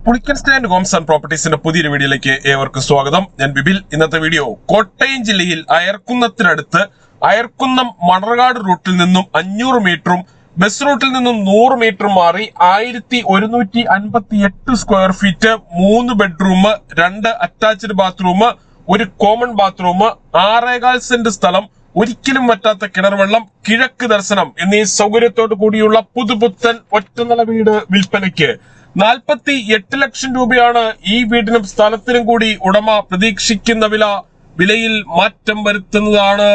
Pulickan stand Holmes and പ്രോപ്പർട്ടീസിന്റെ പുതിയൊരു വീഡിയോയിലേക്ക് ഏവർക്കും സ്വാഗതം. ഞാൻ ബിബിൽ. ഇന്നത്തെ വീഡിയോ കോട്ടയം ജില്ലയിൽ അയർക്കുന്നത്തിനടുത്ത് അയർക്കുന്നം മണർകാട് റൂട്ടിൽ നിന്നും 500 മീറ്ററും ബസ് റൂട്ടിൽ നിന്നും 100 മീറ്റർ മാറി 1158 square feet 3 bedroom 2 attached bathroom 1 common bathroom 6.25 saint സ്ഥലം, ഒരിക്കലും വറ്റാത്ത കിണർ വെള്ളം, കിഴക്ക് ദർശനം എന്നീ സൗകര്യത്തോടു കൂടിയുള്ള പുതുപുത്തൻ ഒറ്റനില വീട് വിൽപ്പനയ്ക്ക് 48 ലക്ഷം രൂപയാണ് ഈ വീടിനും സ്ഥലത്തിനും കൂടി ഉടമ പ്രതീക്ഷിക്കുന്ന വിലയിൽ മാറ്റം വരുത്തുന്നതാണ്.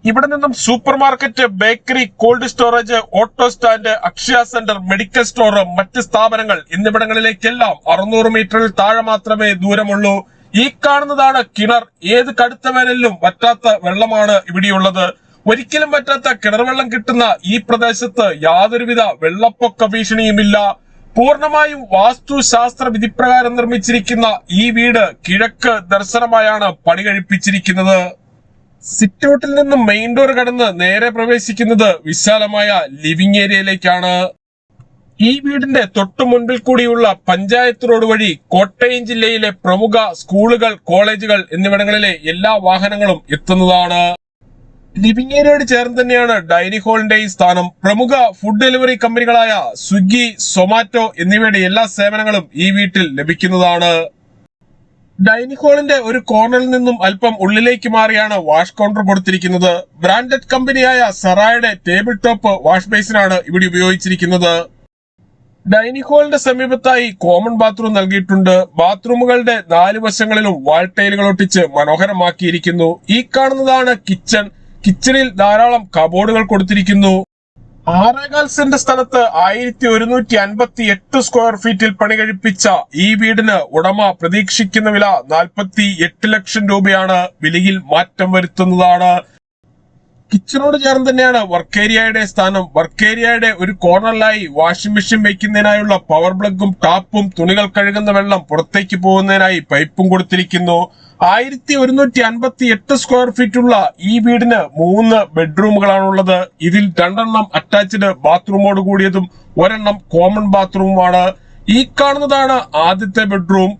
ഇവിടെ നിന്നും super market, bakery, cold storage, auto stand, Akshaya centre, medical store, മറ്റ് സ്ഥാപനങ്ങൾ എന്നിവിടങ്ങളിലേക്കെല്ലാം 600 മീറ്ററിൽ താഴെ മാത്രമേ ദൂരമുള്ളൂ. ഈ കാണുന്നതാണ് കിണർ. ഏത് കടുത്ത വേനലിലും വറ്റാത്ത വെള്ളമാണ് ഇവിടെയുള്ളത്. ഒരിക്കലും വറ്റാത്ത കിണർ വെള്ളം കിട്ടുന്ന ഈ പ്രദേശത്ത് യാതൊരുവിധ വെള്ളപ്പൊക്ക ഭീഷണിയുമില്ല. പൂർണ്ണമായും വാസ്തുശാസ്ത്ര വിധിപ്രകാരം നിർമ്മിച്ചിരിക്കുന്ന ഈ വീട് കിഴക്ക് ദർശനമായാണ് പണി കഴിപ്പിച്ചിരിക്കുന്നത്. സിറ്റൗട്ടിൽ നിന്നും മെയിൻ ഡോർ കടന്ന് നേരെ പ്രവേശിക്കുന്നത് വിശാലമായ ലിവിംഗ് ഏരിയയിലേക്കാണ്. ഈ വീടിന്റെ തൊട്ടു മുൻപിൽ കൂടിയുള്ള പഞ്ചായത്ത് റോഡ് വഴി കോട്ടയം ജില്ലയിലെ പ്രമുഖ സ്കൂളുകൾ, കോളേജുകൾ എന്നിവിടങ്ങളിലെ എല്ലാ വാഹനങ്ങളും എത്തുന്നതാണ്. ലിവിംഗ് ഏരിയയോട് ചേർന്ന് തന്നെയാണ് ഡൈനിങ് ഹാളിന്റെ സ്ഥാനം. പ്രമുഖ ഫുഡ് ഡെലിവറി കമ്പനികളായ സ്വിഗ്ഗി, സൊമാറ്റോ എന്നിവയുടെ എല്ലാ സേവനങ്ങളും ഈ വീട്ടിൽ ലഭിക്കുന്നതാണ്. ഡൈനിങ് ഹാളിന്റെ ഒരു കോർണറിൽ നിന്നും അല്പം ഉള്ളിലേക്ക് മാറിയാണ് വാഷ് കൗണ്ടർ കൊടുത്തിരിക്കുന്നത്. ബ്രാൻഡഡ് കമ്പനിയായ സെറായുടെ ടേബിൾ ടോപ്പ് വാഷ് ബേസിനാണ് ഇവിടെ ഉപയോഗിച്ചിരിക്കുന്നത്. ഡൈനിങ് ഹാളിന്റെ സമീപത്തായി കോമൺ ബാത്റൂം നൽകിയിട്ടുണ്ട്. ബാത്റൂമുകളുടെ 4 വശങ്ങളിലും വാൾ ടൈലുകൾ ഒട്ടിച്ച് മനോഹരമാക്കിയിരിക്കുന്നു. ഈ കാണുന്നതാണ് കിച്ചൺ. കിച്ചണിൽ ധാരാളം കബോർഡുകൾ കൊടുത്തിരിക്കുന്നു. 6.25 സെന്റ് സ്ഥലത്ത് 1158 സ്ക്വയർ ഫീറ്റിൽ പണി കഴിപ്പിച്ച ഈ വീടിന് ഉടമ പ്രതീക്ഷിക്കുന്ന വില 48 ലക്ഷം രൂപയാണ്. വിലയിൽ മാറ്റം വരുത്തുന്നതാണ്. കിച്ചണോട് ചേർന്ന് തന്നെയാണ് വർക്ക് ഏരിയയുടെ സ്ഥാനം. വർക്ക് ഏരിയയുടെ ഒരു കോർണറിലായി വാഷിംഗ് മെഷീൻ വയ്ക്കുന്നതിനായുള്ള പവർ പ്ലഗും ടാപ്പും, തുണികൾ കഴുകുന്ന വെള്ളം പുറത്തേക്ക് പോകുന്നതിനായി പൈപ്പും കൊടുത്തിരിക്കുന്നു. 1158 സ്ക്വയർ ഫീറ്റ് ഉള്ള ഈ വീടിന് 3 ബെഡ്റൂമുകളാണുള്ളത്. ഇതിൽ 2 അറ്റാച്ച്ഡ് ബാത്റൂമോട് കൂടിയതും 1 കോമൺ ബാത്റൂമുമാണ്. ഈ കാണുന്നതാണ് ആദ്യത്തെ ബെഡ്റൂം.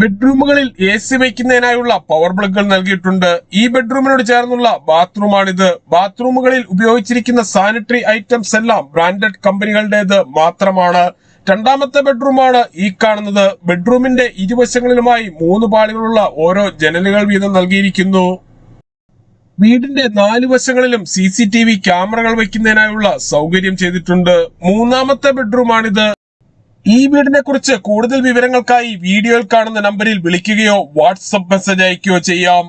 ബെഡ്റൂമുകളിൽ AC വയ്ക്കുന്നതിനായുള്ള പവർ പ്ലഗുകൾ നൽകിയിട്ടുണ്ട്. ഈ ബെഡ്റൂമിനോട് ചേർന്നുള്ള ബാത്റൂമാണിത്. ബാത്റൂമുകളിൽ ഉപയോഗിച്ചിരിക്കുന്ന സാനിറ്ററി ഐറ്റംസ് എല്ലാം ബ്രാൻഡഡ് കമ്പനികളുടേത് മാത്രമാണ്. രണ്ടാമത്തെ ബെഡ്റൂമാണ് ഈ കാണുന്നത്. ബെഡ്റൂമിന്റെ ഇരുവശങ്ങളിലുമായി 3 പാളികളുള്ള ഓരോ ജനലുകൾ വീതം നൽകിയിരിക്കുന്നു. വീടിന്റെ 4 വശങ്ങളിലും CCTV ക്യാമറകൾ വയ്ക്കുന്നതിനായുള്ള സൗകര്യം ചെയ്തിട്ടുണ്ട്. മൂന്നാമത്തെ ബെഡ്റൂമാണിത്. ഈ വീടിനെ കുറിച്ച് കൂടുതൽ വിവരങ്ങൾക്കായി വീഡിയോയിൽ കാണുന്ന നമ്പറിൽ വിളിക്കുകയോ വാട്സ്ആപ്പ് മെസ്സേജ് അയക്കുകയോ ചെയ്യാം.